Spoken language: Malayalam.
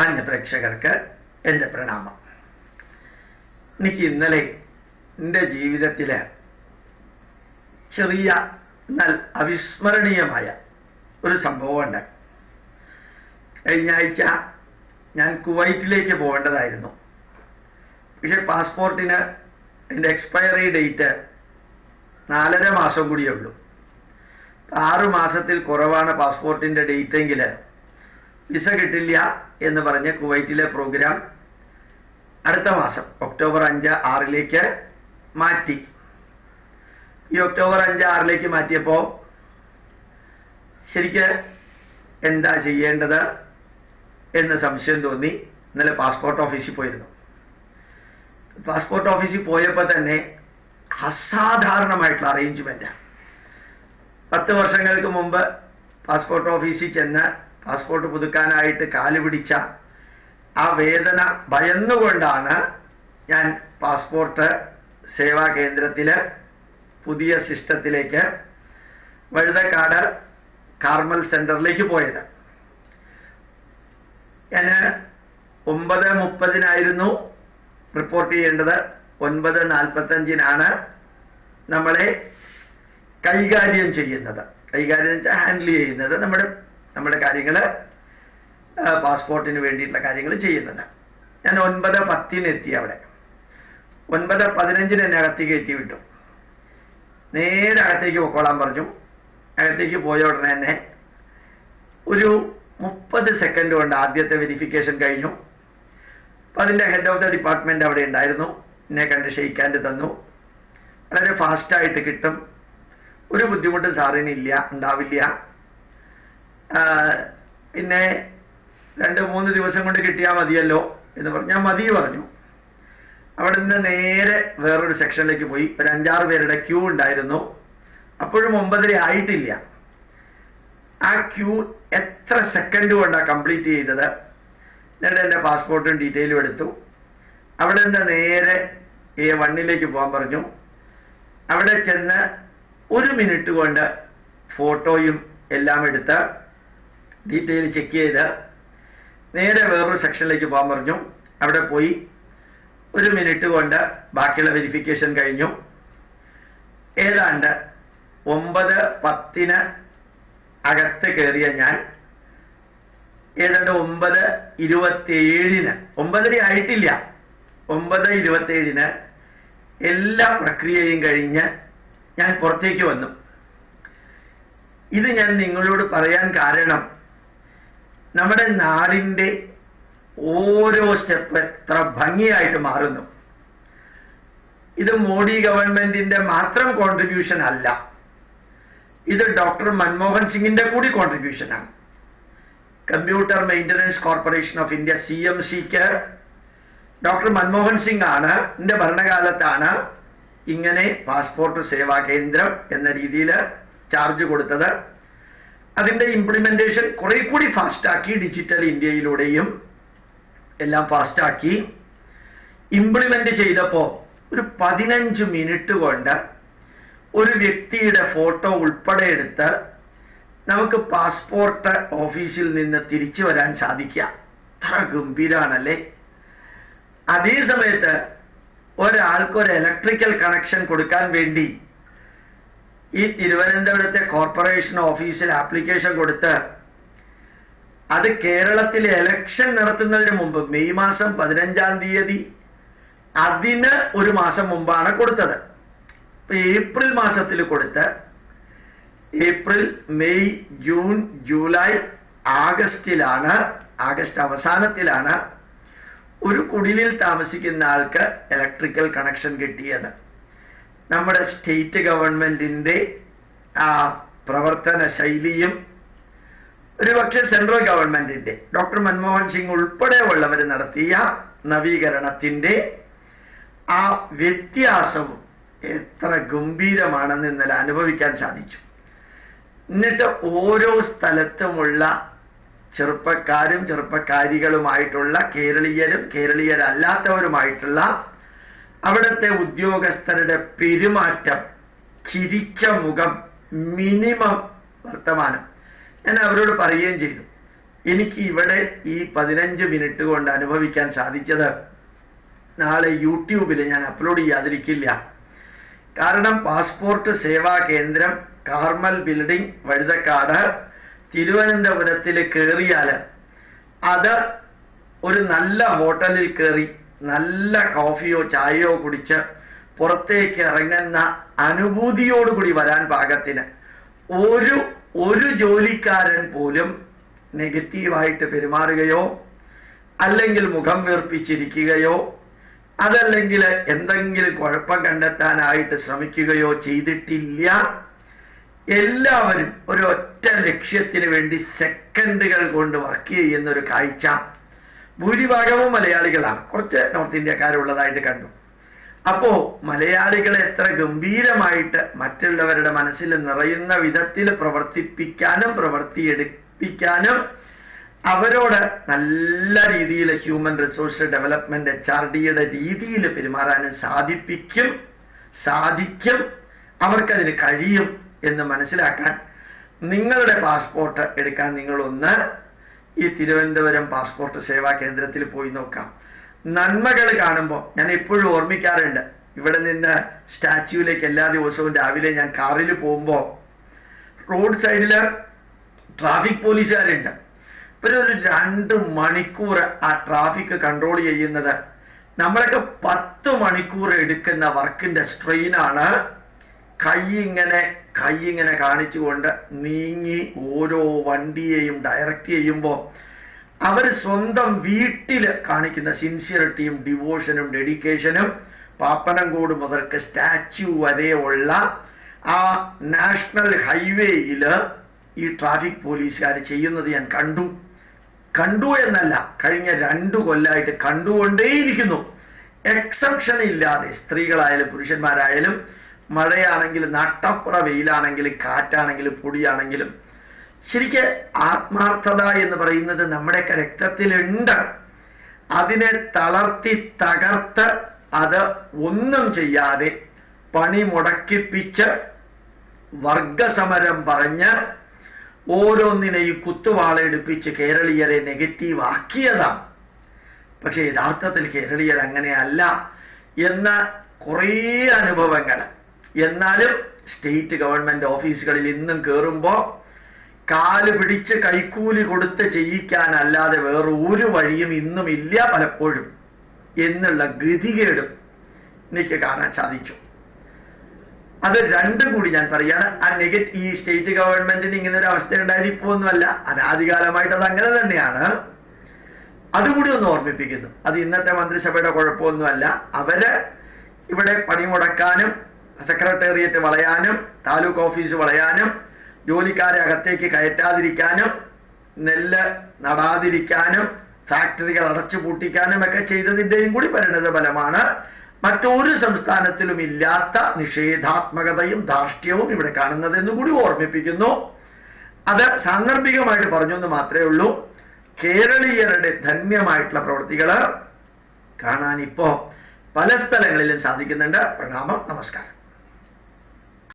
മാന്യ പ്രേക്ഷകർക്ക് എൻ്റെ പ്രണാമം. എനിക്ക് ഇന്നലെ എൻ്റെ ജീവിതത്തിൽ ചെറിയ എന്നാൽ അവിസ്മരണീയമായ ഒരു സംഭവം ഉണ്ടായി. കഴിഞ്ഞ ആഴ്ച ഞാൻ കുവൈറ്റിലേക്ക് പോകേണ്ടതായിരുന്നു. പക്ഷെ പാസ്പോർട്ടിന് എൻ്റെ എക്സ്പയറി ഡേറ്റ് 4.5 മാസം കൂടിയേ ഉള്ളൂ. 6 മാസത്തിൽ കുറവാണ് പാസ്പോർട്ടിൻ്റെ ഡേറ്റ് എങ്കിൽ വിസ കിട്ടില്ല എന്ന് പറഞ്ഞ് കുവൈറ്റിലെ പ്രോഗ്രാം അടുത്ത മാസം ഒക്ടോബർ 5-6 മാറ്റി. ഈ ഒക്ടോബർ 5-6 മാറ്റിയപ്പോൾ ശരിക്ക് എന്താ ചെയ്യേണ്ടത് എന്ന് സംശയം തോന്നി. ഇന്നലെ പാസ്പോർട്ട് ഓഫീസിൽ പോയിരുന്നു. പാസ്പോർട്ട് ഓഫീസിൽ പോയപ്പോൾ തന്നെ അസാധാരണമായിട്ടുള്ള അറേഞ്ച്മെൻറ്റാണ്. 10 വർഷങ്ങൾക്ക് മുമ്പ് പാസ്പോർട്ട് ഓഫീസിൽ ചെന്ന് പാസ്പോർട്ട് പുതുക്കാനായിട്ട് കാല് പിടിച്ച ആ വേദന ഭയന്നുകൊണ്ടാണ് ഞാൻ പാസ്പോർട്ട് സേവാ കേന്ദ്രത്തിൽ പുതിയ സിസ്റ്റത്തിലേക്ക് വഴുതക്കാട് കാർമൽ സെന്ററിലേക്ക് പോയത്. ഞാൻ 9:30 റിപ്പോർട്ട് ചെയ്യേണ്ടത്. 9:45 നമ്മളെ കൈകാര്യം ചെയ്യുന്നത്. കൈകാര്യം വെച്ചാൽ ഹാൻഡിൽ ചെയ്യുന്നത് നമ്മുടെ കാര്യങ്ങൾ, പാസ്പോർട്ടിന് വേണ്ടിയിട്ടുള്ള കാര്യങ്ങൾ ചെയ്യുന്നത്. ഞാൻ 9:10 എത്തി. അവിടെ 9:15 എന്നെ അകത്തേക്ക് കയറ്റി വിട്ടു. നേരെ അകത്തേക്ക് പൊക്കോളാൻ പറഞ്ഞു. അകത്തേക്ക് പോയ ഉടനെ തന്നെ ഒരു 30 സെക്കൻഡ് കൊണ്ട് ആദ്യത്തെ വെരിഫിക്കേഷൻ കഴിഞ്ഞു. അപ്പം അതിൻ്റെ ഹെഡ് ഓഫ് ദ ഡിപ്പാർട്ട്മെന്റ് അവിടെ ഉണ്ടായിരുന്നു. എന്നെ കണ്ട് ഷെയ്ക്ക് ഹാൻഡ് തന്നു. വളരെ ഫാസ്റ്റായിട്ട് കിട്ടും, ഒരു ബുദ്ധിമുട്ടും സാറിന് ഉണ്ടാവില്ല. പിന്നെ 2-3 ദിവസം കൊണ്ട് കിട്ടിയാൽ മതിയല്ലോ എന്ന് പറഞ്ഞു. ഞാൻ മതി പറഞ്ഞു. അവിടെ നിന്ന് നേരെ വേറൊരു സെക്ഷനിലേക്ക് പോയി. ഒരു 5-6 പേരുടെ ക്യൂ ഉണ്ടായിരുന്നു. അപ്പോഴും 9:30 ആയിട്ടില്ല. ആ ക്യൂ എത്ര സെക്കൻഡ് കൊണ്ടാണ് കംപ്ലീറ്റ് ചെയ്തത്. എന്നിട്ട് എൻ്റെ പാസ്പോർട്ടും ഡീറ്റെയിലും എടുത്തു. അവിടെ നിന്ന് നേരെ A1 പോകാൻ പറഞ്ഞു. അവിടെ ചെന്ന് 1 മിനിറ്റ് കൊണ്ട് ഫോട്ടോയും എല്ലാം എടുത്ത് ഡീറ്റെയിൽ ചെക്ക് ചെയ്ത് നേരെ വേറൊരു സെക്ഷനിലേക്ക് പോകാൻ പറഞ്ഞു. അവിടെ പോയി 1 മിനിറ്റ് കൊണ്ട് ബാക്കിയുള്ള വെരിഫിക്കേഷൻ കഴിഞ്ഞു. ഏതാണ്ട് 9:10 അകത്ത് കയറിയ ഞാൻ ഏതാണ്ട് 9:27 9:30 ആയിട്ടില്ല, 9:27 എല്ലാ പ്രക്രിയയും കഴിഞ്ഞ് ഞാൻ പുറത്തേക്ക് വന്നു. ഇത് ഞാൻ നിങ്ങളോട് പറയാൻ കാരണം നമ്മുടെ നാടിൻ്റെ ഓരോ സ്റ്റെപ്പ് എത്ര ഭംഗിയായിട്ട് മാറുന്നു. ഇത് മോഡി ഗവൺമെന്റിന്റെ മാത്രം കോൺട്രിബ്യൂഷൻ അല്ല, ഇത് ഡോക്ടർ മൻമോഹൻ സിംഗിന്റെ കൂടി കോൺട്രിബ്യൂഷനാണ്. Computer maintenance corporation of India CMCക്ക് ഡോക്ടർ മൻമോഹൻ സിംഗ് ആണ് എൻ്റെ ഭരണകാലത്താണ് ഇങ്ങനെ പാസ്പോർട്ട് സേവാ കേന്ദ്രം എന്ന രീതിയിൽ ചാർജ് കൊടുത്തത്. അതിൻ്റെ ഇംപ്ലിമെന്റേഷൻ കുറെ കൂടി ഫാസ്റ്റാക്കി. ഡിജിറ്റൽ ഇന്ത്യയിലൂടെയും എല്ലാം ഫാസ്റ്റാക്കി ഇംപ്ലിമെന്റ് ചെയ്തപ്പോൾ ഒരു 15 മിനിറ്റ് കൊണ്ട് ഒരു വ്യക്തിയുടെ ഫോട്ടോ ഉൾപ്പെടെ എടുത്ത് നമുക്ക് പാസ്പോർട്ട് ഓഫീസിൽ നിന്ന് തിരിച്ചു വരാൻ സാധിക്കുക. അത്ര ഗംഭീരാണല്ലേ. അതേ സമയത്ത് ഒരാൾക്ക് ഒരു ഇലക്ട്രിക്കൽ കണക്ഷൻ കൊടുക്കാൻ വേണ്ടി ഈ തിരുവനന്തപുരത്തെ കോർപ്പറേഷൻ ഓഫീസിൽ ആപ്ലിക്കേഷൻ കൊടുത്ത് അത് കേരളത്തിലെ ഇലക്ഷൻ നടത്തുന്നതിന് മുമ്പ് മെയ് മാസം 15 അതിന് 1 മാസം മുമ്പാണ് കൊടുത്തത്. ഏപ്രിൽ മാസത്തിൽ കൊടുത്ത് April, May, June, July, August അവസാനത്തിലാണ് ഒരു കുടിലിൽ താമസിക്കുന്ന ആൾക്ക് ഇലക്ട്രിക്കൽ കണക്ഷൻ കിട്ടിയത്. നമ്മുടെ സ്റ്റേറ്റ് ഗവൺമെന്റിന്റെ ആ പ്രവർത്തന ശൈലിയും ഒരുപക്ഷെ സെൻട്രൽ ഗവൺമെന്റിന്റെ ഡോക്ടർ മൻമോഹൻ സിംഗ് ഉൾപ്പെടെയുള്ളവർ നടത്തിയ നവീകരണത്തിന്റെ ആ വ്യത്യാസവും എത്ര ഗംഭീരമാണെന്ന് ഇന്നലെ അനുഭവിക്കാൻ സാധിച്ചു. എന്നിട്ട് ഓരോ സ്ഥലത്തുമുള്ള ചെറുപ്പക്കാരും ചെറുപ്പക്കാരികളുമായിട്ടുള്ള കേരളീയരും കേരളീയരല്ലാത്തവരുമായിട്ടുള്ള അവിടുത്തെ ഉദ്യോഗസ്ഥരുടെ പെരുമാറ്റം, ചിരിച്ച മുഖം, മിനിമം വർത്തമാനം. ഞാൻ അവരോട് പറയുകയും ചെയ്തു, എനിക്ക് ഇവിടെ ഈ 15 മിനിറ്റ് കൊണ്ട് അനുഭവിക്കാൻ സാധിച്ചത് നാളെ യൂട്യൂബിൽ ഞാൻ അപ്ലോഡ് ചെയ്യാതിരിക്കില്ല. കാരണം പാസ്പോർട്ട് സേവാ കേന്ദ്രം കാർമൽ ബിൽഡിംഗ് വഴുതക്കാട് തിരുവനന്തപുരത്തിൽ കയറിയാൽ അത് ഒരു നല്ല ഹോട്ടലിൽ കയറി നല്ല കോഫിയോ ചായയോ കുടിച്ച് പുറത്തേക്ക് ഇറങ്ങുന്ന അനുഭൂതിയോടുകൂടി വരാൻ പാകത്തിന് ഒരു ജോലിക്കാരൻ പോലും നെഗറ്റീവായിട്ട് പെരുമാറുകയോ അല്ലെങ്കിൽ മുഖം വീർപ്പിച്ചിരിക്കുകയോ അതല്ലെങ്കിൽ എന്തെങ്കിലും കുഴപ്പം കണ്ടെത്താനായിട്ട് ശ്രമിക്കുകയോ ചെയ്തിട്ടില്ല. എല്ലാവരും ഒരു ഒറ്റ ലക്ഷ്യത്തിന് വേണ്ടി സെക്കൻഡുകൾ കൊണ്ട് വർക്ക് ചെയ്യുന്ന ഒരു കാഴ്ച ഭൂരിഭാഗവും മലയാളികളാണ്. കുറച്ച് നോർത്ത് ഇന്ത്യക്കാരുള്ളതായിട്ട് കണ്ടു. അപ്പോ മലയാളികളെ എത്ര ഗംഭീരമായിട്ട് മറ്റുള്ളവരുടെ മനസ്സിൽ നിറയുന്ന വിധത്തിൽ പ്രവർത്തിപ്പിക്കാനും പ്രവർത്തിയെടുപ്പിക്കാനും അവരോട് നല്ല രീതിയിൽ ഹ്യൂമൻ റിസോഴ്സ് ഡെവലപ്മെന്റ് HRDയുടെ രീതിയിൽ പെരുമാറാനും സാധിക്കും. അവർക്കതിന് കഴിയും എന്ന് മനസ്സിലാക്കാൻ നിങ്ങളുടെ പാസ്പോർട്ട് എടുക്കാൻ നിങ്ങളൊന്ന് ഈ തിരുവനന്തപുരം പാസ്പോർട്ട് സേവാ കേന്ദ്രത്തിൽ പോയി നോക്കാം. നന്മകൾ കാണുമ്പോൾ ഞാൻ എപ്പോഴും ഓർമ്മിക്കാറുണ്ട്. ഇവിടെ നിന്ന് സ്റ്റാച്യൂവിലേക്ക് എല്ലാ ദിവസവും രാവിലെ ഞാൻ കാറിൽ പോകുമ്പോൾ റോഡ് സൈഡിൽ ട്രാഫിക് പോലീസുകാരുണ്ട്. ഇവരൊരു 2 മണിക്കൂർ ആ ട്രാഫിക് കൺട്രോൾ ചെയ്യുന്നത് നമ്മളൊക്കെ 10 മണിക്കൂർ എടുക്കുന്ന വർക്കിന്റെ സ്ട്രെയിനാണ്. കൈ ഇങ്ങനെ കാണിച്ചുകൊണ്ട് നീങ്ങി ഓരോ വണ്ടിയെയും ഡയറക്റ്റ് ചെയ്യുമ്പോൾ അവർ സ്വന്തം വീട്ടിൽ കാണിക്കുന്ന സിൻസിയറിറ്റിയും ഡിവോഷനും ഡെഡിക്കേഷനും പാപ്പനംകോട് മുതൽക്ക് സ്റ്റാച്യു വരെയുള്ള ആ നാഷണൽ ഹൈവേയിൽ ഈ ട്രാഫിക് പോലീസുകാർ ചെയ്യുന്നത് ഞാൻ കണ്ടു എന്നല്ല, കഴിഞ്ഞ 2 കൊല്ലമായിട്ട് കണ്ടുകൊണ്ടേയിരിക്കുന്നു. എക്സെപ്ഷൻ ഇല്ലാതെ സ്ത്രീകളായാലും പുരുഷന്മാരായാലും മഴയാണെങ്കിലും നട്ടപ്പുറ വെയിലാണെങ്കിലും കാറ്റാണെങ്കിലും പൊടിയാണെങ്കിലും ശരിക്ക് ആത്മാർത്ഥത എന്ന് പറയുന്നത് നമ്മുടെയൊക്കെ രക്തത്തിലുണ്ട്. അതിനെ തളർത്തി തകർത്ത് അത് ഒന്നും ചെയ്യാതെ പണി മുടക്കിപ്പിച്ച് വർഗസമരം പറഞ്ഞ് ഓരോന്നിനെയും കുത്തുവാളയെടുപ്പിച്ച് കേരളീയരെ നെഗറ്റീവ് ആക്കിയതാണ്. പക്ഷെ യഥാർത്ഥത്തിൽ കേരളീയർ അങ്ങനെയല്ല എന്ന കുറേ അനുഭവങ്ങൾ. എന്നാലും സ്റ്റേറ്റ് ഗവൺമെന്റ് ഓഫീസുകളിൽ ഇന്നും കയറുമ്പോൾ കാല് പിടിച്ച് കൈക്കൂലി കൊടുത്ത് ചെയ്യിക്കാനല്ലാതെ വേറെ ഒരു വഴിയും ഇന്നും ഇല്ല പലപ്പോഴും എന്നുള്ള ഗതികേടും എനിക്ക് കാണാൻ സാധിച്ചു. അത് രണ്ടും കൂടി ഞാൻ പറയാണ്. ഈ സ്റ്റേറ്റ് ഗവൺമെന്റിന് ഇങ്ങനെ ഒരു അവസ്ഥ ഉണ്ടായത് ഇപ്പോ ഒന്നുമല്ല, അനാദികാലമായിട്ട് അത് അങ്ങനെ തന്നെയാണ്. അതുകൂടി ഒന്ന് ഓർമ്മിപ്പിക്കുന്നു. അത് ഇന്നത്തെ മന്ത്രിസഭയുടെ കുഴപ്പമൊന്നുമല്ല. അവര് ഇവിടെ പണിമുടക്കാനും സെക്രട്ടേറിയറ്റ് വളയാനും താലൂക്ക് ഓഫീസ് വളയാനും ജോലിക്കാരെ അകത്തേക്ക് കയറ്റാതിരിക്കാനും നെല്ല് നടാതിരിക്കാനും ഫാക്ടറികൾ അടച്ചുപൂട്ടിക്കാനും ഒക്കെ ചെയ്തതിൻ്റെയും കൂടി പരിണത ഫലമാണ്. മറ്റൊരു സംസ്ഥാനത്തിലും ഇല്ലാത്ത നിഷേധാത്മകതയും ധാർഷ്ട്യവും ഇവിടെ കാണുന്നതെന്ന് കൂടി ഓർമ്മിപ്പിക്കുന്നു. അത് സാന്ദർഭികമായിട്ട് പറഞ്ഞു എന്ന് മാത്രമേ ഉള്ളൂ. കേരളീയരുടെ ധന്യമായിട്ടുള്ള പ്രവൃത്തികൾ കാണാൻ ഇപ്പോ പല സ്ഥലങ്ങളിലും സാധിക്കുന്നുണ്ട്. പ്രണാമം, നമസ്കാരം.